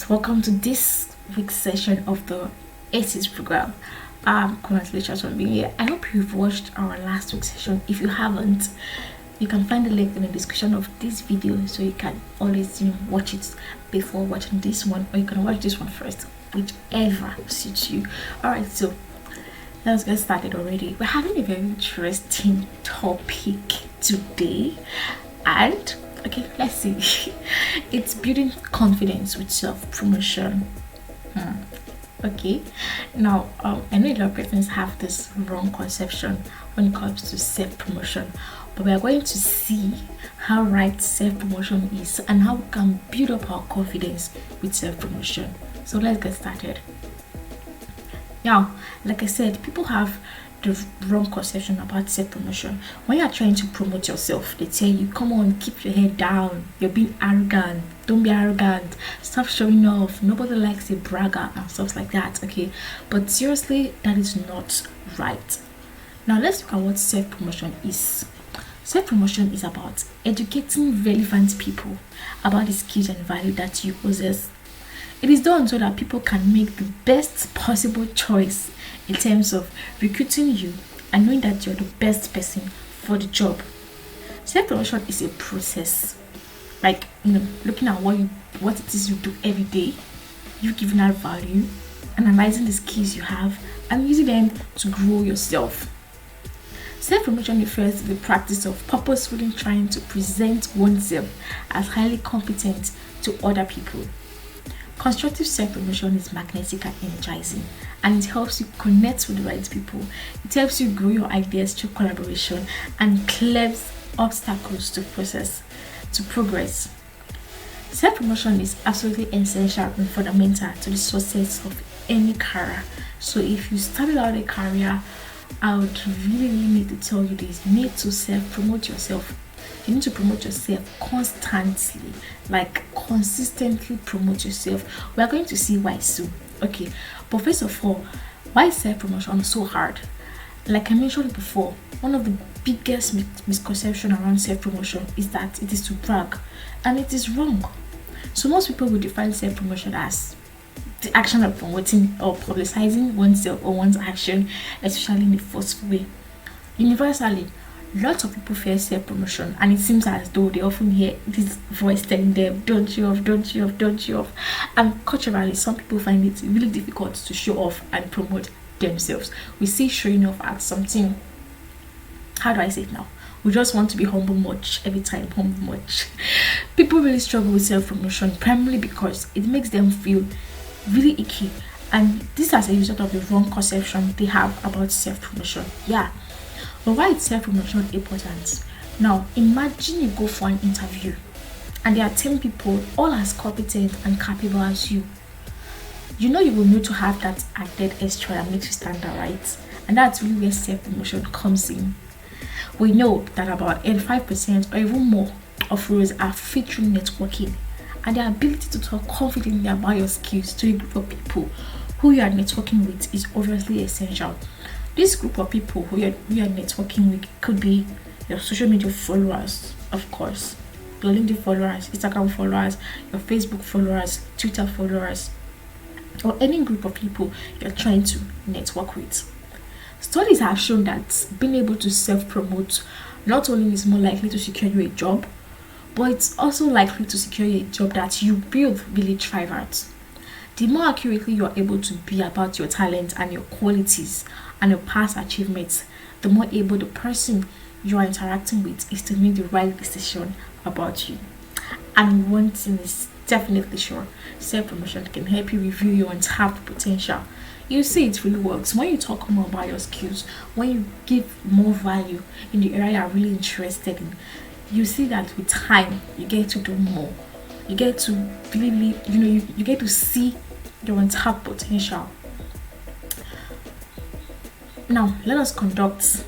Welcome to this week's session of the ACES program. Congratulations on being here. I hope you've watched our last week's session. If you haven't, you can find the link in the description of this video, so you can always watch it before watching this one, or you can watch this one first, whichever suits you. Alright, so let's get started already. We're having a very interesting topic today, and okay, let's see. It's building confidence with self-promotion. Okay, now I know a lot of persons have this wrong conception when it comes to self-promotion, but we are going to see how right self-promotion is and how we can build up our confidence with self-promotion. So let's get started. Now, like I said, people have the wrong conception about self-promotion. When you are trying to promote yourself, they tell you, come on, keep your head down, you're being arrogant, don't be arrogant, stop showing off, nobody likes a bragger and stuff like that. Okay, but seriously, that is not right. Now let's look at what self-promotion is. Self-promotion is about educating relevant people about the skills and value that you possess. It is done so that people can make the best possible choice in terms of recruiting you and knowing that you're the best person for the job. Self-promotion is a process, like looking at what it is you do every day, you giving that value, analyzing the skills you have, and using them to grow yourself. Self-promotion refers to the practice of purposefully trying to present oneself as highly competent to other people. Constructive self-promotion is magnetic and energizing, and it helps you connect with the right people. It helps you grow your ideas through collaboration and clears obstacles to progress. Self-promotion is absolutely essential and fundamental to the success of any career. So if you started out a career, I would really need to tell you this: you need to self-promote yourself. You need to promote yourself constantly, like consistently promote yourself. We are going to see why soon. Okay, but first of all, why is self-promotion so hard? Like I mentioned before, one of the biggest misconception around self-promotion is that it is to brag, and it is wrong. So most people will define self-promotion as the action of promoting or publicizing oneself or one's action, especially in the forceful way. Universally, lots of people fear self-promotion, and it seems as though they often hear this voice telling them, don't show off, don't show off, don't show off. And culturally, some people find it really difficult to show off and promote themselves. We see showing off as something, how do I say it now? We just want to be humble much every time, humble much. People really struggle with self-promotion primarily because it makes them feel really icky, and this is as a result of the wrong conception they have about self-promotion. Yeah. But why is self-promotion important? Now, imagine you go for an interview and there are 10 people all as competent and capable as you. You know you will need to have that added extra that makes you stand out, right? And that's really where self-promotion comes in. We know that about 85% or even more of roles are featuring networking, and the ability to talk confidently about your skills to a group of people who you are networking with is obviously essential. This group of people who you are networking with could be your social media followers, of course, your LinkedIn followers, Instagram followers, your Facebook followers, Twitter followers, or any group of people you're trying to network with. Studies have shown that being able to self-promote not only is more likely to secure you a job, but it's also likely to secure you a job that you will really thrive at. The more accurately you are able to be about your talent and your qualities and your past achievements, the more able the person you are interacting with is to make the right decision about you. And one thing is definitely sure, self-promotion can help you review your untapped potential. You see, it really works when you talk more about your skills, when you give more value in the area you're really interested in. You see that with time you get to do more, you get to really you get to see your untapped potential. Now let us conduct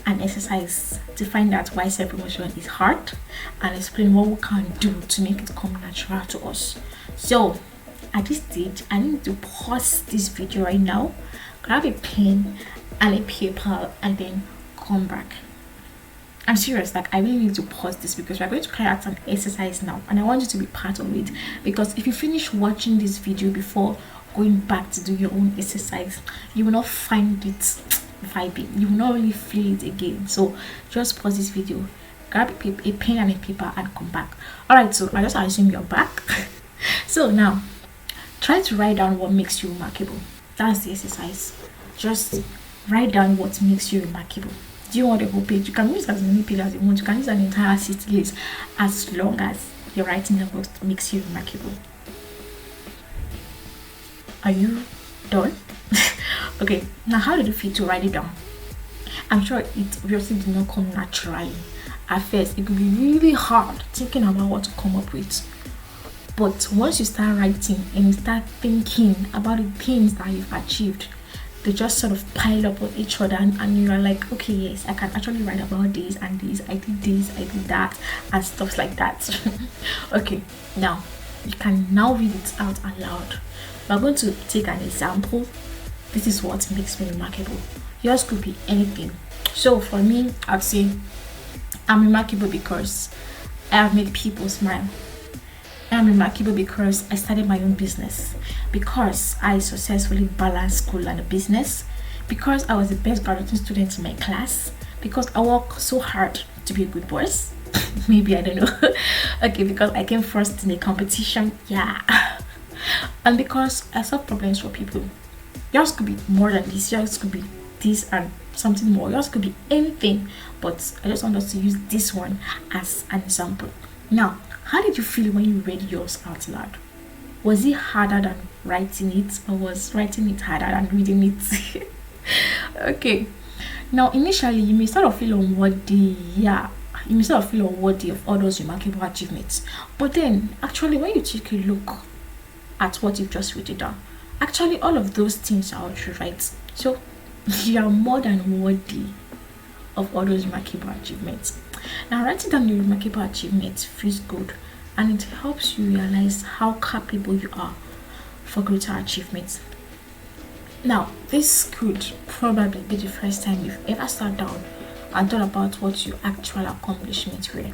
an exercise to find out why self-promotion is hard and explain what we can do to make it come natural to us. So at this stage, I need to pause this video right now, grab a pen and a paper, and then come back. I'm serious, like I really need to pause this because we're going to carry out an exercise now and I want you to be part of it, because if you finish watching this video before going back to do your own exercise, you will not find it vibing, you will not really feel it again. So just pause this video, grab a pen and a paper and come back. All right, so I just assume you're back. So now try to write down what makes you remarkable. That's the exercise. Just write down what makes you remarkable. Do you want a whole page? You can use as many pages as you want. You can use an entire 60 days as long as you're writing about what makes you remarkable. Are you done? Okay, now how did you feel to write it down? I'm sure it obviously did not come naturally. At first, it could be really hard thinking about what to come up with. But once you start writing and you start thinking about the things that you've achieved, they just sort of pile up on each other, and you are like, okay, yes, I can actually write about this and this, I did that, and stuff like that. Okay, now you can now read it out aloud. We're going to take an example. This is what makes me remarkable. Yours could be anything. So for me, I'd say I'm remarkable because I have made people smile. I'm remarkable because I started my own business, because I successfully balanced school and a business, because I was the best graduating student in my class, because I worked so hard to be a good boss. Maybe, I don't know. Okay, because I came first in a competition. Yeah. And because I solve problems for people. Yours could be more than this. Yours could be this and something more. Yours could be anything. But I just want us to use this one as an example. Now, how did you feel when you read yours out loud? Was it harder than writing it, or was writing it harder than reading it? Okay. Now, initially, you may sort of feel unworthy. Yeah, you may sort of feel unworthy of all those remarkable achievements. But then, actually, when you take a look at what you've just written down, actually, all of those things are true, right? So, you are more than worthy of all those remarkable achievements. Now, writing down your remarkable achievements feels good, and it helps you realize how capable you are for greater achievements. Now, this could probably be the first time you've ever sat down and thought about what your actual accomplishments were.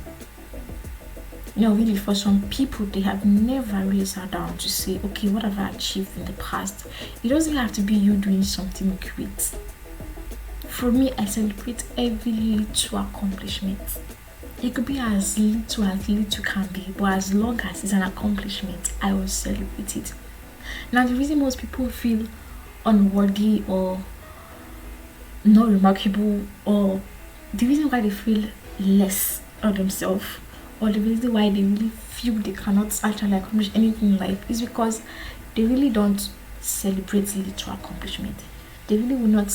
Really, for some people, they have never really sat down to say, okay, what have I achieved in the past? It doesn't have to be you doing something great. For me, I celebrate every little accomplishment. It could be as little can be, but as long as it's an accomplishment, I will celebrate it. Now, the reason most people feel unworthy or not remarkable, or the reason why they feel less of themselves, or the reason why they really feel they cannot actually accomplish anything in life, is because they really don't celebrate little accomplishment. They really will not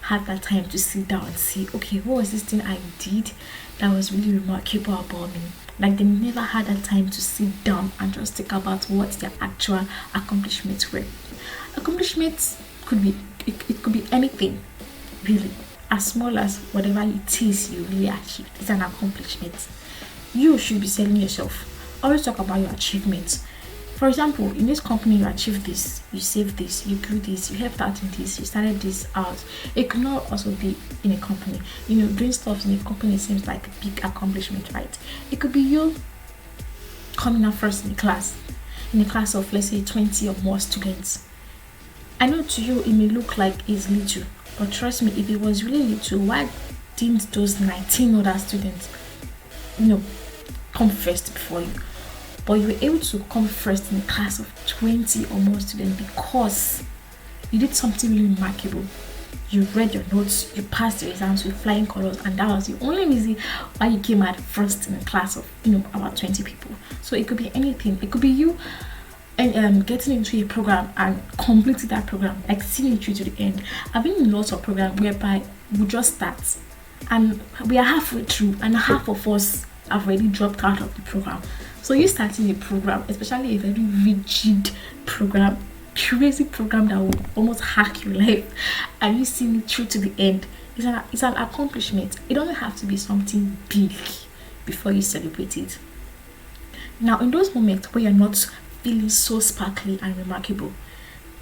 have that time to sit down and see, okay, what was this thing I did that was really remarkable about me? Like, they never had that time to sit down and just think about what their actual accomplishments were. Accomplishments could be, it could be anything, really, as small as whatever it is you really achieved. It's an accomplishment. You should be telling yourself, always talk about your achievements. For example, in this company, you achieved this, you saved this, you grew this, you helped out in this, you started this out. It could not also be in a company. Doing stuff in a company seems like a big accomplishment, right? It could be you coming out first in a class of, let's say, 20 or more students. I know to you, it may look like it's little, but trust me, if it was really little, why didn't those 19 other students, come first before you? But you were able to come first in a class of 20 or more students because you did something really remarkable. You read your notes, you passed your exams with flying colors, and that was the only reason why you came out first in a class of about 20 people. So it could be anything. It could be you and getting into a program and completing that program, like seeing it through to the end. I've been in lots of programs whereby we just start and we are halfway through, and half of us have already dropped out of the program. So you starting a program, especially a very rigid program, crazy program that will almost hack your life, and you see it through to the end, it's an accomplishment. It doesn't have to be something big before you celebrate it. Now, in those moments where you're not feeling so sparkly and remarkable,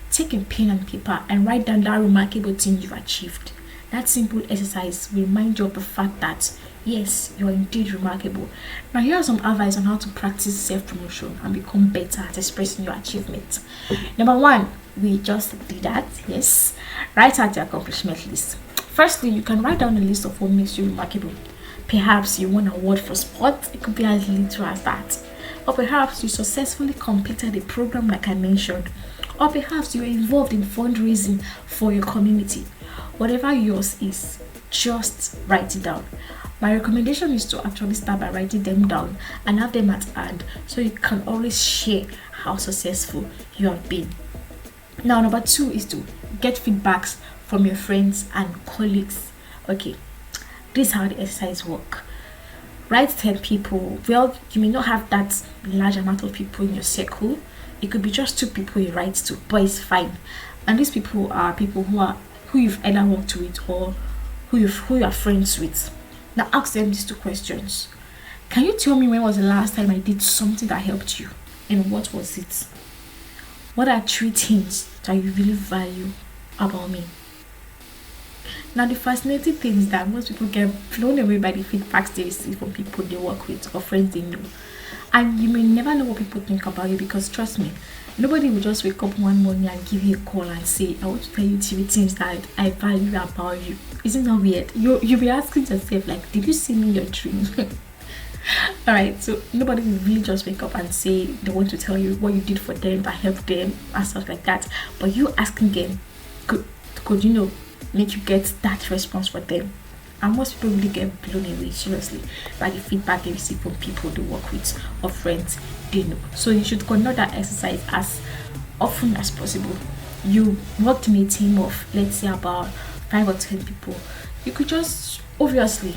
take a pen and paper and write down that remarkable thing you've achieved. That simple exercise will remind you of the fact that Yes, you're indeed remarkable. Now, here are some advice on how to practice self promotion and become better at expressing your achievements. Number one, we just did that. Yes, write out your accomplishment list. Firstly, you can write down a list of what makes you remarkable. Perhaps you won an award for sport, it could be as little as that. Or perhaps you successfully completed a program like I mentioned. Or perhaps you were involved in fundraising for your community. Whatever yours is, just write it down. My recommendation is to actually start by writing them down and have them at hand so you can always share how successful you have been. Now, number two is to get feedbacks from your friends and colleagues. Okay, this is how the exercise work. Write 10 people. Well, you may not have that large amount of people in your circle. It could be just 2 people you write to, but it's fine. And these people are people who you've either worked with or who you are friends with. Now ask them these 2 questions. Can you tell me when was the last time I did something that helped you? And what was it? What are 3 things that you really value about me? Now, the fascinating thing is that most people get blown away by the feedbacks they receive from people they work with or friends they know. And you may never know what people think about you, because trust me, nobody will just wake up one morning and give you a call and say, I want to tell you 3 things that I value about you. Isn't that weird? You'll be asking yourself, like, did you see me in your dream? Alright, so nobody will really just wake up and say they want to tell you what you did for them, that helped them, and stuff like that. But you asking them could make you get that response for them. And most people really get blown away, seriously, by the feedback they receive from people they work with or friends they know. So you should conduct that exercise as often as possible. You worked in a team of, let's say, about 5 or 10 people. You could just, obviously,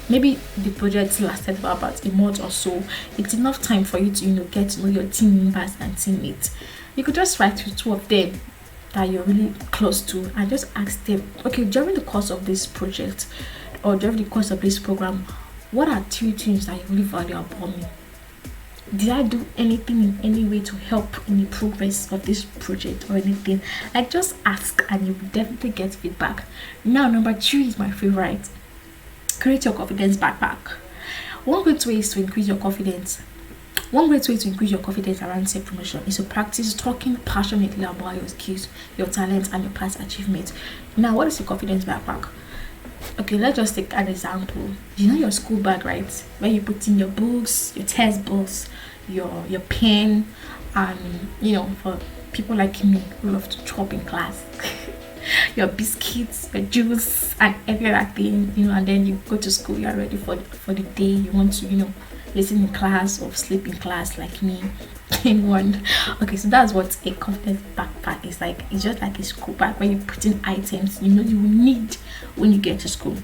maybe the project lasted for about a month or so. It's enough time for you to get to know your team members and teammates. You could just write to 2 of them that you're really close to and just ask them, okay, during the course of this project or during the course of this program, what are 3 things that you really value about me? Did I do anything in any way to help in the progress of this project or anything? Like, just ask and you will definitely get feedback. Now, number 3 is my favorite. Create your confidence backpack. One great way to increase your confidence around self-promotion is to practice talking passionately about your skills, your talents, and your past achievements. Now, what is your confidence backpack? Okay, let's just take an example. Your school bag, right? Where you put in your books, your textbooks, your pen, and for people like me who love to chop in class, your biscuits, your juice, and every other thing, and then you go to school, you're ready for the day. You want to, listen in class or sleep in class like me in one. Okay, so that's what a confidence backpack is like. It's just like a school bag where you put in items you will need when you get to school.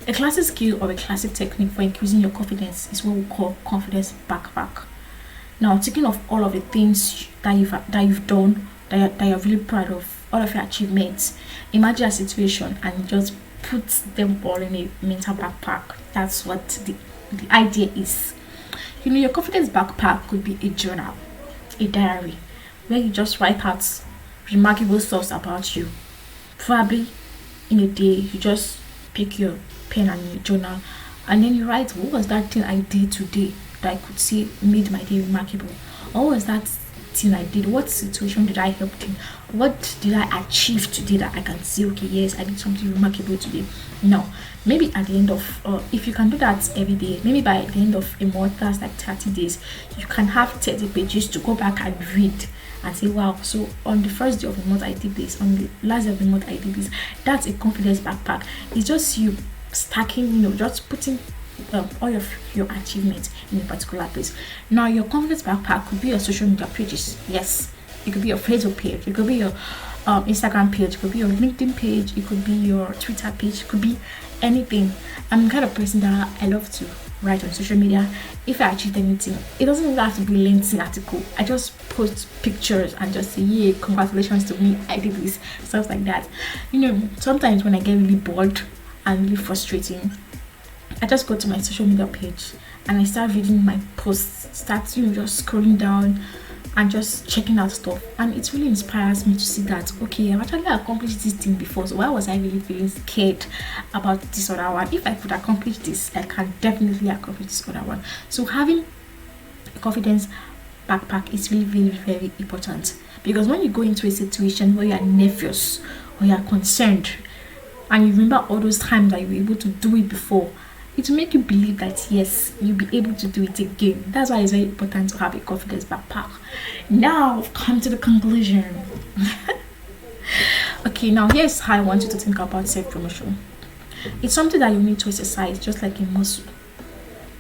A classic skill or a classic technique for increasing your confidence is what we call confidence backpack. Now, taking off all of the things that you've done that you're really proud of, all of your achievements, imagine a situation and just put them all in a mental backpack. That's what the idea is. Your confidence backpack could be a journal, a diary, where you just write out remarkable stuff about you. Probably in a day, you just pick your pen and your journal, and then you write, what was that thing I did today that I could say made my day remarkable? Or what was that thing I did? What situation did I help in? What did I achieve today that I can say, okay, yes, I did something remarkable today? Now, maybe at the end of, if you can do that every day, maybe by the end of a month, that's like 30 days, you can have 30 pages to go back and read and say, wow, so on the first day of the month I did this, on the last day of the month I did this. That's a confidence backpack. It's just you stacking, just putting all of your achievements in a particular place. Now, your confidence backpack could be your social media pages. Yes, it could be your Facebook page, it could be your Instagram page, it could be your LinkedIn page, it could be your Twitter page, it could be anything. I'm the kind of person that I love to write on social media. If I achieved anything, it doesn't even have to be a lengthy article. I just post pictures and just say, yeah, congratulations to me, I did this, stuff like that. Sometimes when I get really bored and really frustrating, I just go to my social media page and I start reading my posts, just scrolling down, and just checking out stuff, and it really inspires me to see that okay, I've actually accomplished this thing before, so why was I really feeling scared about this other one? If I could accomplish this, I can definitely accomplish this other one. So having a confidence backpack is really very very important, because when you go into a situation where you are nervous or you are concerned and you remember all those times that you were able to do it before, it will make you believe that yes, you'll be able to do it again. That's why it's very important to have a confidence backpack. Now we've come to the conclusion. Okay, now here's how I want you to think about self-promotion. It's something that you need to exercise just like a muscle.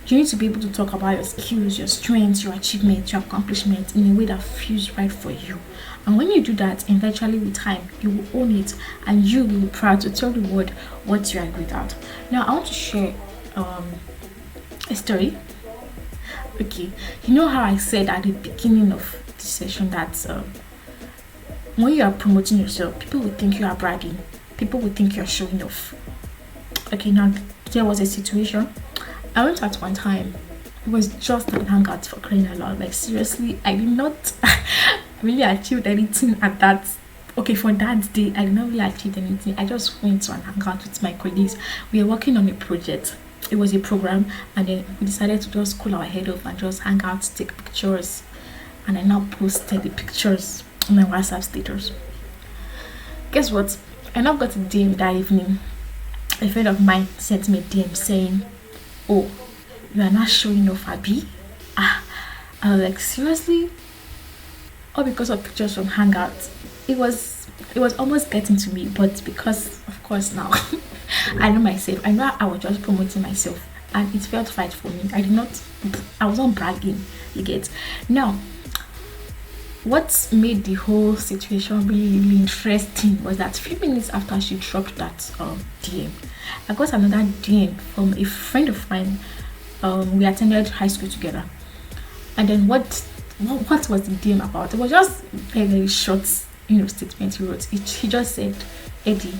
You need to be able to talk about your skills, your strengths, your achievements, your accomplishments in a way that feels right for you. And when you do that, eventually with time, you will own it and you will be proud to tell the world what you are good at. Now, I want to share a story. Okay, you know how I said at the beginning of this session that when you are promoting yourself, people will think you are bragging, people will think you're showing off. Okay, now there was a situation I went out one time. It was just an hangout, for crying out loud. Like seriously, I did not really achieve anything at that. Okay, for that day, I did not really achieve anything. I just went to an hangout with my colleagues. We were working on a project. It was a program, and then we decided to just cool our head off and just hang out, take pictures. And I now posted the pictures on my WhatsApp status. Guess what? I now got a DM that evening. A friend of mine sent me a DM saying, "Oh, you are not showing off, Abby." I was like, seriously? All because of pictures from Hangout. It was almost getting to me, but because of course now I know myself, I know I was just promoting myself, and it felt right for me. I was not bragging, you get. Now, what made the whole situation really, really interesting was that a few minutes after she dropped that DM, I got another DM from a friend of mine. We attended high school together, and then what was the DM about? It was just a very short, statement he wrote. He just said, "Eddie,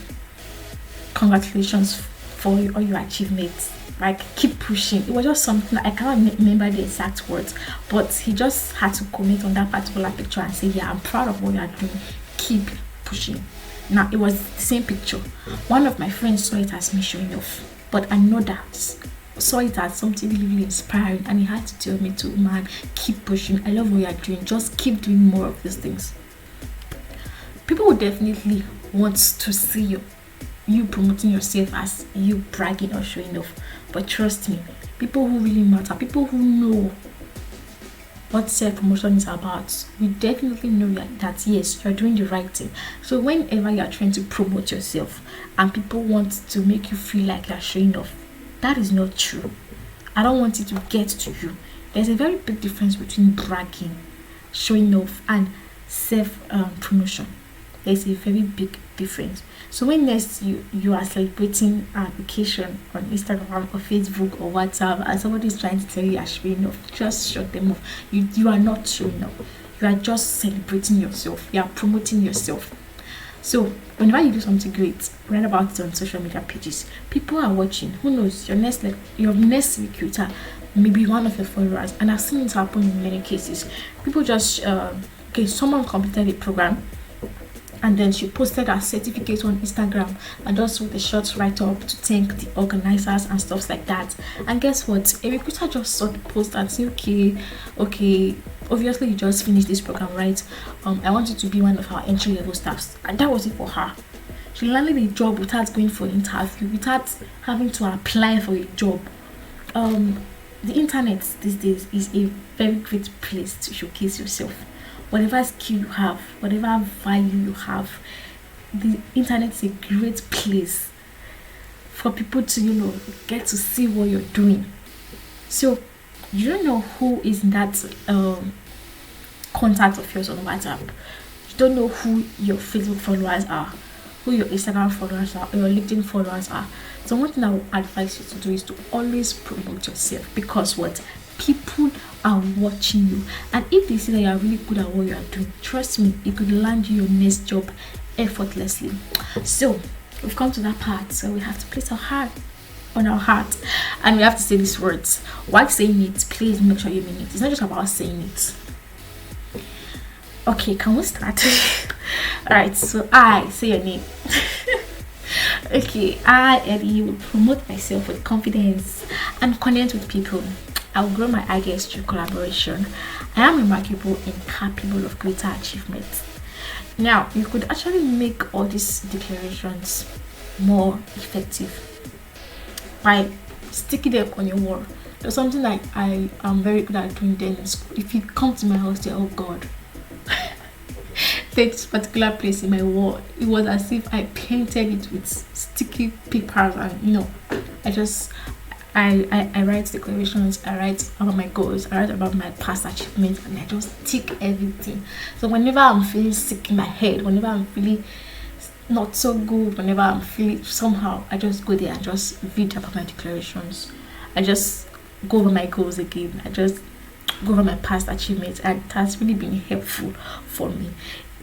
congratulations for all your achievements. Like, keep pushing." It was just something, I can't remember the exact words, but he just had to comment on that particular picture and say, "Yeah, I'm proud of what you are doing. Keep pushing." Now, it was the same picture. One of my friends saw it as me showing off, but another saw it as something really, really inspiring, and he had to tell me to, "Man, keep pushing. I love what you are doing. Just keep doing more of these things." People would definitely want to see you promoting yourself as you bragging or showing off, but trust me, people who really matter, people who know what self-promotion is about, we definitely know that yes, you're doing the right thing. So whenever you're trying to promote yourself and people want to make you feel like you're showing off, that is not true. I don't want it to get to you. There's a very big difference between bragging, showing off, and self-promotion. There's a very big difference. So when next you are celebrating an occasion on Instagram or Facebook or WhatsApp, and somebody is trying to tell you you're showing off, just shut them off. You are not showing off. You are just celebrating yourself. You are promoting yourself. So whenever you do something great, write about it on social media pages. People are watching. Who knows? Your next recruiter may be one of your followers, and I've seen it happen in many cases. People just someone completed a program, and then she posted her certificate on Instagram and just with a short write-up to thank the organizers and stuff like that. And guess what? A recruiter just saw the post and said, okay, obviously you just finished this program, right? I want you to be one of our entry-level staffs. And that was it for her. She landed a job without going for an interview, without having to apply for a job. The internet these days is a very great place to showcase yourself. Whatever skill you have, whatever value you have, the internet is a great place for people to, get to see what you're doing. So you don't know who is in that contact of yours on WhatsApp. You don't know who your Facebook followers are, who your Instagram followers are, or your LinkedIn followers are. So one thing I would advise you to do is to always promote yourself, because what? People are watching you, and if they see that you are really good at what you are doing, trust me, it could land you your next job effortlessly. So we've come to that part, so we have to place our heart on our heart, and we have to say these words. While saying it, please make sure you mean it. It's not just about saying it. Okay, can we start? All right, so I say your name. Okay, I, Eddie, will promote myself with confidence and connect with people. I'll grow my ideas through collaboration. I am remarkable and capable of greater achievements. Now, you could actually make all these declarations more effective by sticking them on your wall. There's something like I am very good at doing then in school. If you come to my house, say, oh God, this particular place in my wall, it was as if I painted it with sticky papers, and I just I write declarations, I write about my goals, I write about my past achievements, and I just tick everything. So whenever I'm feeling sick in my head, whenever I'm feeling not so good, whenever I'm feeling somehow, I just go there and just read about my declarations. I just go over my goals again. I just go over my past achievements, and it has really been helpful for me.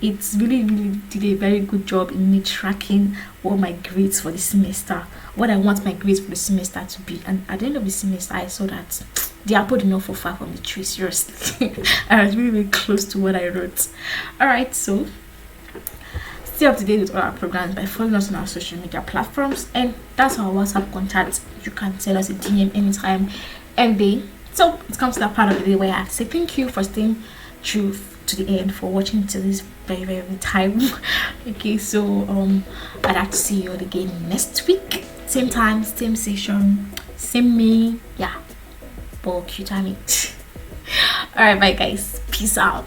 It's really did a very good job in me tracking what my grades for the semester, what I want my grades for the semester to be. And at the end of the semester, I saw that the apple did not fall far from the tree. Seriously, I was really close to what I wrote. All right, so stay up to date with all our programs by following us on our social media platforms, and that's our WhatsApp contact. You can send us a DM anytime, any day. So it comes to that part of the day where I have to say thank you for staying true to the end, for watching to this very time. Okay, so I'd like to see you all again next week, same time, same session, same me. Yeah, but cute timing. All right, bye guys, peace out.